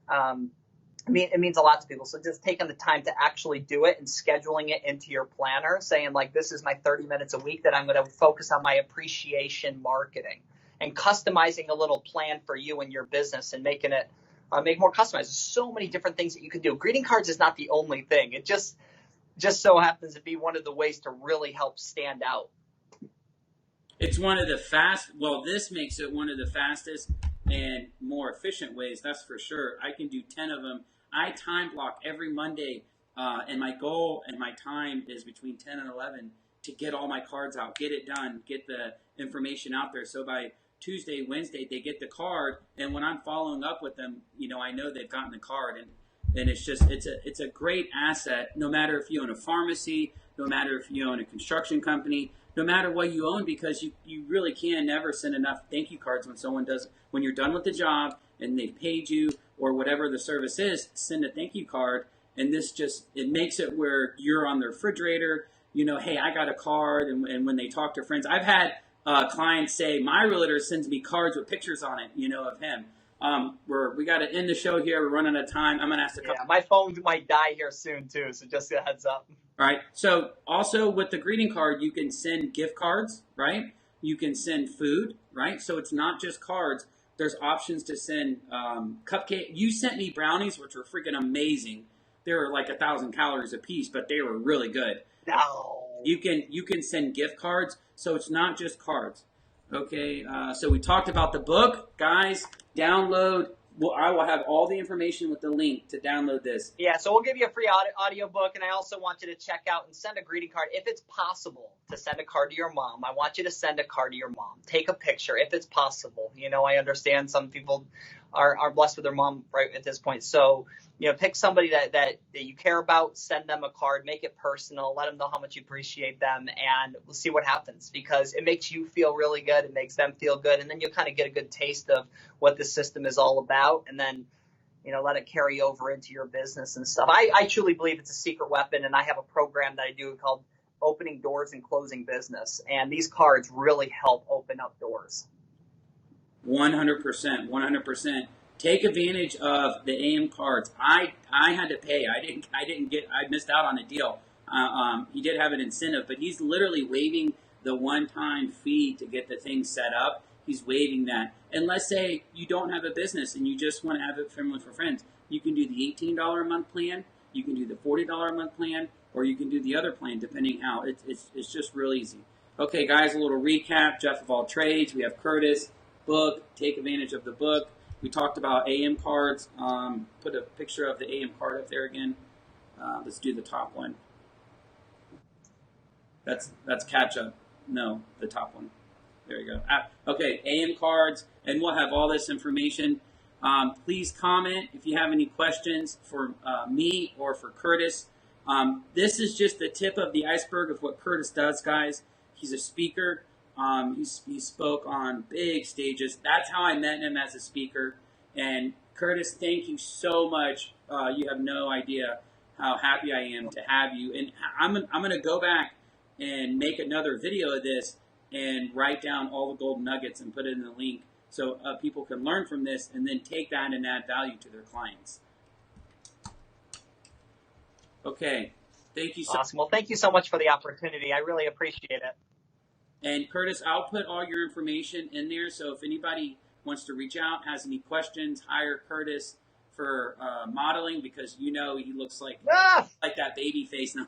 It means a lot to people. So just taking the time to actually do it and scheduling it into your planner, saying like, this is my 30 minutes a week that I'm going to focus on my appreciation marketing, and customizing a little plan for you and your business and making it make more customized. There's so many different things that you can do. Greeting cards is not the only thing. It just so happens to be one of the ways to really help stand out. It's one of the this makes it one of the fastest and more efficient ways, that's for sure. I can do 10 of them. I time block every Monday And my goal and my time is between 10 and 11 to get all my cards out, get it done, get the information out there. So by Tuesday, Wednesday, they get the card. And when I'm following up with them, I know they've gotten the card. And it's a great asset, no matter if you own a pharmacy, no matter if you own a construction company, no matter what you own, because you really can never send enough thank you cards when you're done with the job and they've paid you or whatever the service is, send a thank you card. And it makes it where you're on the refrigerator, hey, I got a card. And when they talk to friends, I've had clients say, my realtor sends me cards with pictures on it, of him. We got to end the show here. We're running out of time. I'm going to ask a couple. Yeah, my phone might die here soon too, so just a heads up. All right. So also with the greeting card, you can send gift cards, right? You can send food, right? So it's not just cards. There's options to send cupcake. You sent me brownies, which were freaking amazing. They were like 1,000 calories a piece, but they were really good. No. You can send gift cards, so it's not just cards. Okay, so we talked about the book. Guys, download. Well, I will have all the information with the link to download this. Yeah, so we'll give you a free audio book, and I also want you to check out and send a greeting card. If it's possible to send a card to your mom, I want you to send a card to your mom. Take a picture if it's possible. I understand some people are blessed with their mom right at this point. So, pick somebody that you care about, send them a card, make it personal, let them know how much you appreciate them, and we'll see what happens, because it makes you feel really good. It makes them feel good. And then you'll kind of get a good taste of what the system is all about. And then, let it carry over into your business and stuff. I truly believe it's a secret weapon. And I have a program that I do called Opening Doors and Closing Business. And these cards really help open up doors. 100%. Take advantage of the AM cards. I had to pay. I missed out on a deal. He did have an incentive, but he's literally waiving the one-time fee to get the thing set up. He's waiving that. And let's say you don't have a business and you just want to have it for friends. You can do the $18 a month plan. You can do the $40 a month plan, or you can do the other plan, depending how. It's just real easy. Okay, guys, a little recap. Jeff of All Trades. We have Curtis. Book. Take advantage of the book. We talked about AM cards. Put a picture of the AM card up there again. Let's do the top one. That's catch up. No, the top one. There you go. Okay, AM cards, and we'll have all this information. Please comment if you have any questions for me or for Curtis. This is just the tip of the iceberg of what Curtis does, guys. He's a speaker. He spoke on big stages. That's how I met him as a speaker. And Curtis, thank you so much. You have no idea how happy I am to have you. And I'm going to go back and make another video of this and write down all the golden nuggets and put it in the link so people can learn from this and then take that and add value to their clients. Okay. Thank you so much. Awesome. Well, thank you so much for the opportunity. I really appreciate it. And Curtis, I'll put all your information in there. So if anybody wants to reach out, has any questions, hire Curtis for modeling, because he looks like that baby face. No,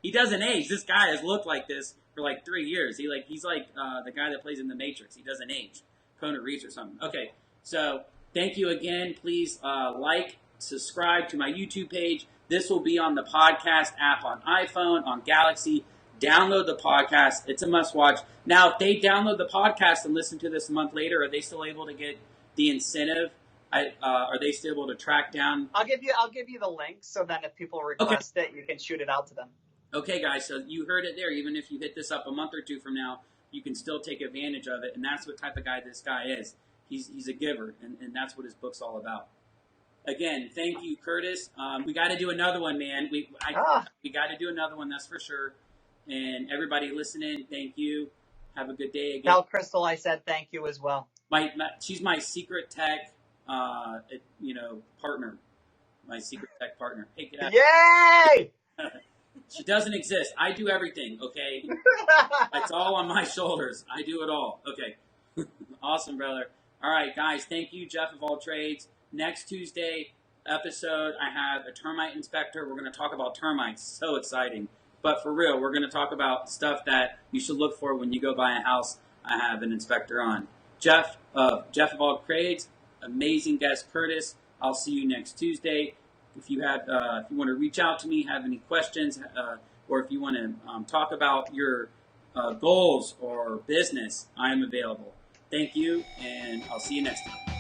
he doesn't age. This guy has looked like this for like 3 years. He's like the guy that plays in The Matrix. He doesn't age. Kona Reeves or something. Okay, so thank you again. Please subscribe to my YouTube page. This will be on the podcast app on iPhone, on Galaxy. Download the podcast. It's a must watch. Now, if they download the podcast and listen to this a month later, are they still able to get the incentive? Are they still able to track down? I'll give you the link, so then if people request it, you can shoot it out to them. Okay, guys. So you heard it there. Even if you hit this up a month or two from now, you can still take advantage of it. And that's what type of guy this guy is. He's a giver, and that's what his book's all about. Again, thank you, Curtis. We got to do another one, man. We got to do another one. That's for sure. And everybody listening, thank you. Have a good day again. Tell Crystal I said thank you as well. She's my secret tech, partner. My secret tech partner. Hey, get out. Yay! She doesn't exist. I do everything, okay? It's all on my shoulders. I do it all. Okay. Awesome, brother. All right, guys. Thank you, Jeff of All Trades. Next Tuesday episode, I have a termite inspector. We're going to talk about termites. So exciting. But for real, we're going to talk about stuff that you should look for when you go buy a house. I have an inspector on. Jeff of All Trades, amazing guest Curtis. I'll see you next Tuesday. if you want to reach out to me, have any questions, or if you want to talk about your goals or business, I am available. Thank you, and I'll see you next time.